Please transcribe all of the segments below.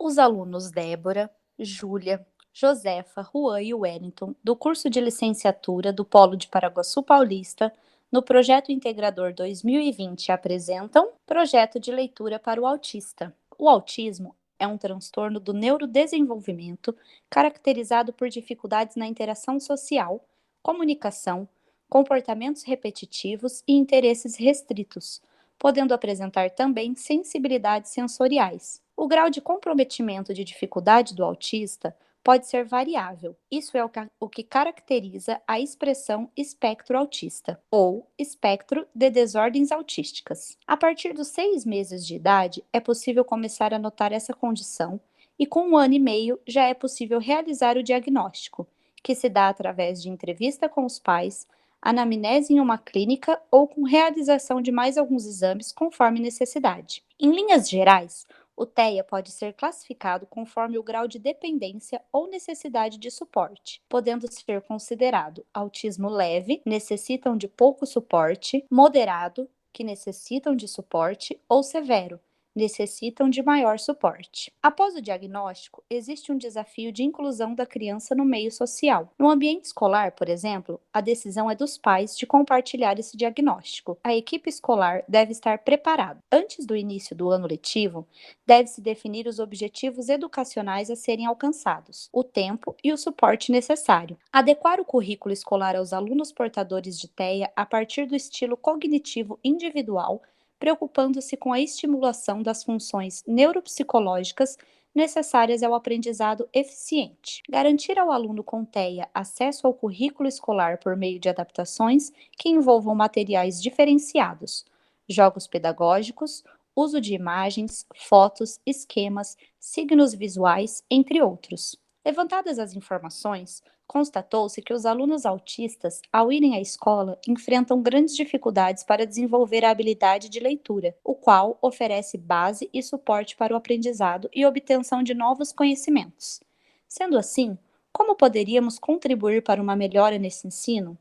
Os alunos Débora, Júlia, Josefa, Juan e Wellington, do curso de licenciatura do Polo de Paraguaçu Paulista, no Projeto Integrador 2020, apresentam Projeto de Leitura para o Autista. O autismo é um transtorno do neurodesenvolvimento caracterizado por dificuldades na interação social, comunicação, comportamentos repetitivos e interesses restritos, podendo apresentar também sensibilidades sensoriais. O grau de comprometimento de dificuldade do autista pode ser variável. Isso é o que caracteriza a expressão espectro autista, ou espectro de desordens autísticas. A partir dos 6 meses de idade, é possível começar a notar essa condição, e com 1 ano e meio já é possível realizar o diagnóstico, que se dá através de entrevista com os pais, anamnese em uma clínica ou com realização de mais alguns exames conforme necessidade. Em linhas gerais, o TEA pode ser classificado conforme o grau de dependência ou necessidade de suporte, podendo ser considerado autismo leve, necessitam de pouco suporte, moderado, que necessitam de suporte, ou severo, necessitam de maior suporte. Após o diagnóstico, existe um desafio de inclusão da criança no meio social. No ambiente escolar, por exemplo, a decisão é dos pais de compartilhar esse diagnóstico. A equipe escolar deve estar preparada. Antes do início do ano letivo, deve-se definir os objetivos educacionais a serem alcançados, o tempo e o suporte necessário. Adequar o currículo escolar aos alunos portadores de TEA a partir do estilo cognitivo individual, preocupando-se com a estimulação das funções neuropsicológicas necessárias ao aprendizado eficiente. Garantir ao aluno com TEA acesso ao currículo escolar por meio de adaptações que envolvam materiais diferenciados, jogos pedagógicos, uso de imagens, fotos, esquemas, signos visuais, entre outros. Levantadas as informações, constatou-se que os alunos autistas, ao irem à escola, enfrentam grandes dificuldades para desenvolver a habilidade de leitura, o qual oferece base e suporte para o aprendizado e obtenção de novos conhecimentos. Sendo assim, como poderíamos contribuir para uma melhora nesse ensino?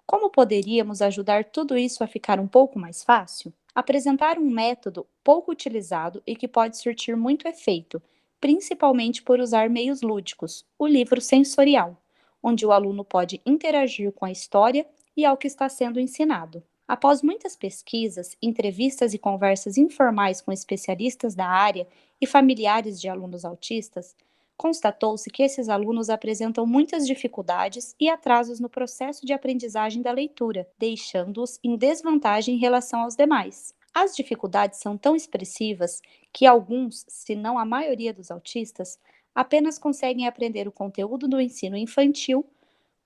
Como poderíamos ajudar tudo isso a ficar um pouco mais fácil? Apresentar um método pouco utilizado e que pode surtir muito efeito, principalmente por usar meios lúdicos, o livro sensorial, onde o aluno pode interagir com a história e ao que está sendo ensinado. Após muitas pesquisas, entrevistas e conversas informais com especialistas da área e familiares de alunos autistas, constatou-se que esses alunos apresentam muitas dificuldades e atrasos no processo de aprendizagem da leitura, deixando-os em desvantagem em relação aos demais. As dificuldades são tão expressivas que alguns, se não a maioria dos autistas, apenas conseguem aprender o conteúdo do ensino infantil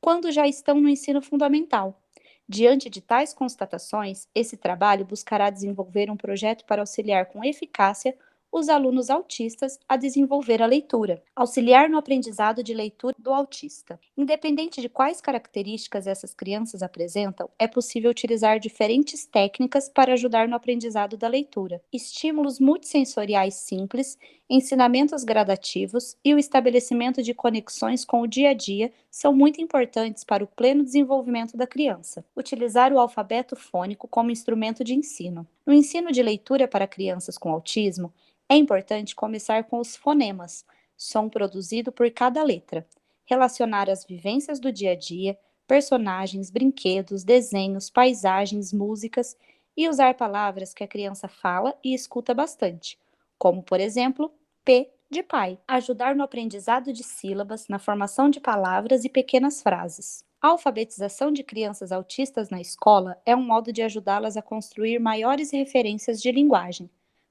quando já estão no ensino fundamental. Diante de tais constatações, esse trabalho buscará desenvolver um projeto para auxiliar com eficácia os alunos autistas a desenvolver a leitura, auxiliar no aprendizado de leitura do autista. Independente de quais características essas crianças apresentam, é possível utilizar diferentes técnicas para ajudar no aprendizado da leitura. Estímulos multissensoriais simples, ensinamentos gradativos e o estabelecimento de conexões com o dia a dia são muito importantes para o pleno desenvolvimento da criança. Utilizar o alfabeto fônico como instrumento de ensino. No ensino de leitura para crianças com autismo, é importante começar com os fonemas, som produzido por cada letra. Relacionar as vivências do dia a dia, personagens, brinquedos, desenhos, paisagens, músicas e usar palavras que a criança fala e escuta bastante, como, por exemplo, P de pai. Ajudar no aprendizado de sílabas, na formação de palavras e pequenas frases. A alfabetização de crianças autistas na escola é um modo de ajudá-las a construir maiores referências de linguagem,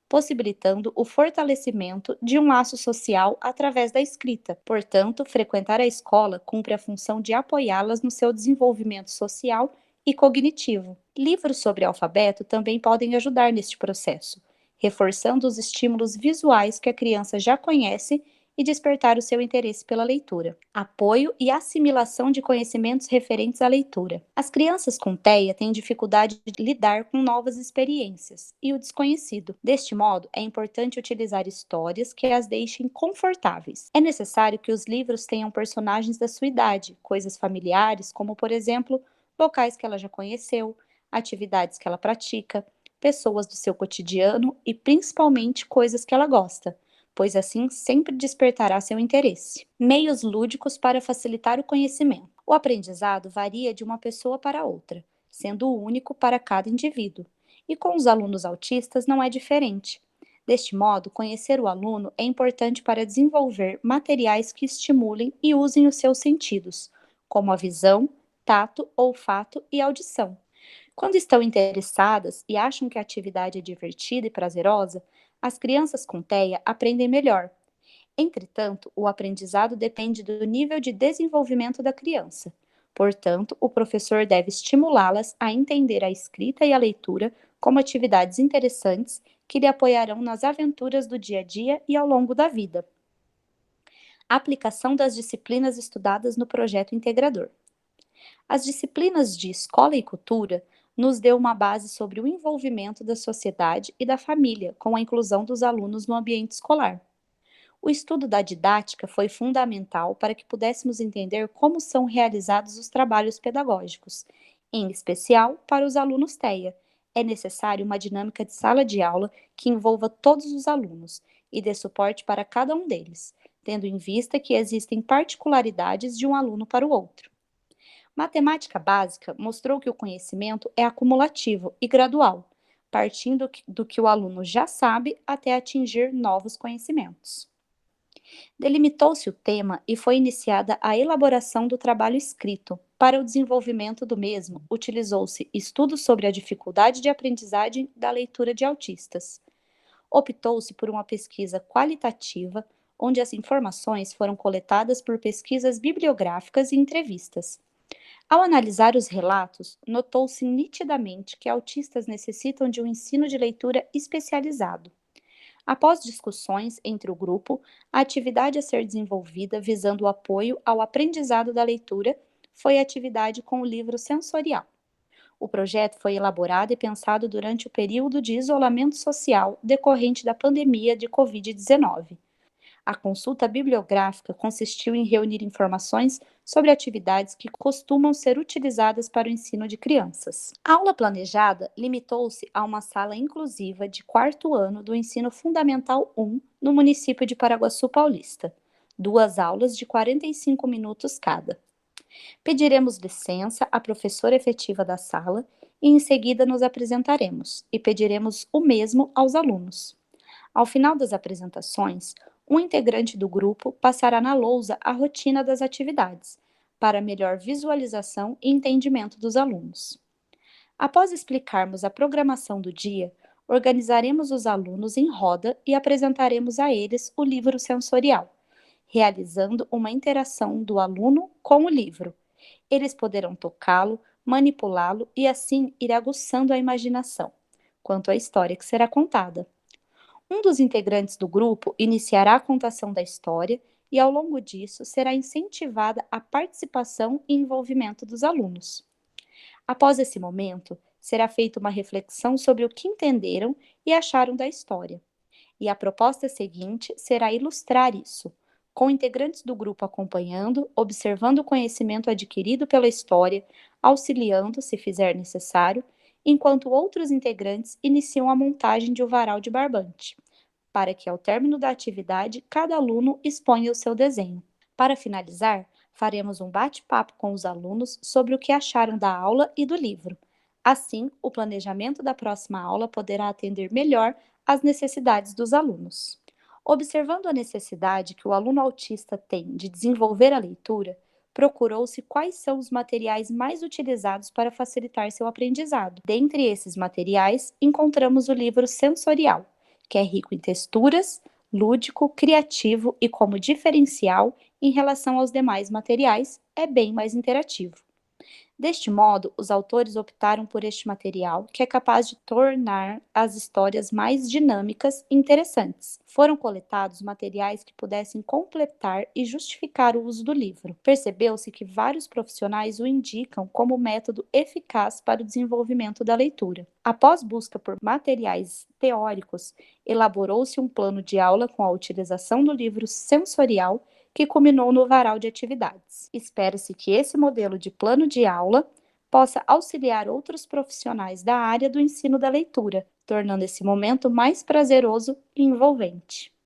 possibilitando o fortalecimento de um laço social através da escrita. Portanto, frequentar a escola cumpre a função de apoiá-las no seu desenvolvimento social e cognitivo. Livros sobre alfabeto também podem ajudar neste processo, reforçando os estímulos visuais que a criança já conhece e despertar o seu interesse pela leitura. Apoio e assimilação de conhecimentos referentes à leitura. As crianças com TEA têm dificuldade de lidar com novas experiências e o desconhecido. Deste modo, é importante utilizar histórias que as deixem confortáveis. É necessário que os livros tenham personagens da sua idade, coisas familiares, como, por exemplo, locais que ela já conheceu, atividades que ela pratica, pessoas do seu cotidiano e principalmente coisas que ela gosta, pois assim sempre despertará seu interesse. Meios lúdicos para facilitar o conhecimento. O aprendizado varia de uma pessoa para outra, sendo único para cada indivíduo. E com os alunos autistas não é diferente. Deste modo, conhecer o aluno é importante para desenvolver materiais que estimulem e usem os seus sentidos, como a visão, tato, olfato e audição. Quando estão interessadas e acham que a atividade é divertida e prazerosa, as crianças com TEA aprendem melhor. Entretanto, o aprendizado depende do nível de desenvolvimento da criança. Portanto, o professor deve estimulá-las a entender a escrita e a leitura como atividades interessantes que lhe apoiarão nas aventuras do dia a dia e ao longo da vida. Aplicação das disciplinas estudadas no projeto integrador. As disciplinas de Escola e Cultura nos deu uma base sobre o envolvimento da sociedade e da família com a inclusão dos alunos no ambiente escolar. O estudo da didática foi fundamental para que pudéssemos entender como são realizados os trabalhos pedagógicos, em especial para os alunos TEA. É necessário uma dinâmica de sala de aula que envolva todos os alunos e dê suporte para cada um deles, tendo em vista que existem particularidades de um aluno para o outro. Matemática básica mostrou que o conhecimento é acumulativo e gradual, partindo do que o aluno já sabe até atingir novos conhecimentos. Delimitou-se o tema e foi iniciada a elaboração do trabalho escrito. Para o desenvolvimento do mesmo, utilizou-se estudos sobre a dificuldade de aprendizagem da leitura de autistas. Optou-se por uma pesquisa qualitativa, onde as informações foram coletadas por pesquisas bibliográficas e entrevistas. Ao analisar os relatos, notou-se nitidamente que autistas necessitam de um ensino de leitura especializado. Após discussões entre o grupo, a atividade a ser desenvolvida visando o apoio ao aprendizado da leitura foi a atividade com o livro sensorial. O projeto foi elaborado e pensado durante o período de isolamento social decorrente da pandemia de Covid-19. A consulta bibliográfica consistiu em reunir informações sobre atividades que costumam ser utilizadas para o ensino de crianças. A aula planejada limitou-se a uma sala inclusiva de quarto ano do Ensino Fundamental 1 no município de Paraguaçu Paulista. 2 aulas de 45 minutos cada. Pediremos licença à professora efetiva da sala e em seguida nos apresentaremos e pediremos o mesmo aos alunos. Ao final das apresentações, um integrante do grupo passará na lousa a rotina das atividades, para melhor visualização e entendimento dos alunos. Após explicarmos a programação do dia, organizaremos os alunos em roda e apresentaremos a eles o livro sensorial, realizando uma interação do aluno com o livro. Eles poderão tocá-lo, manipulá-lo e assim ir aguçando a imaginação quanto à história que será contada. Um dos integrantes do grupo iniciará a contação da história e, ao longo disso, será incentivada a participação e envolvimento dos alunos. Após esse momento, será feita uma reflexão sobre o que entenderam e acharam da história. E a proposta seguinte será ilustrar isso, com integrantes do grupo acompanhando, observando o conhecimento adquirido pela história, auxiliando, se fizer necessário, enquanto outros integrantes iniciam a montagem de um varal de barbante, para que, ao término da atividade, cada aluno exponha o seu desenho. Para finalizar, faremos um bate-papo com os alunos sobre o que acharam da aula e do livro. Assim, o planejamento da próxima aula poderá atender melhor às necessidades dos alunos. Observando a necessidade que o aluno autista tem de desenvolver a leitura, procurou-se quais são os materiais mais utilizados para facilitar seu aprendizado. Dentre esses materiais, encontramos o livro sensorial, que é rico em texturas, lúdico, criativo e, como diferencial em relação aos demais materiais, é bem mais interativo. Deste modo, os autores optaram por este material, que é capaz de tornar as histórias mais dinâmicas e interessantes. Foram coletados materiais que pudessem completar e justificar o uso do livro. Percebeu-se que vários profissionais o indicam como método eficaz para o desenvolvimento da leitura. Após busca por materiais teóricos, elaborou-se um plano de aula com a utilização do livro sensorial que culminou no varal de atividades. Espera-se que esse modelo de plano de aula possa auxiliar outros profissionais da área do ensino da leitura, tornando esse momento mais prazeroso e envolvente.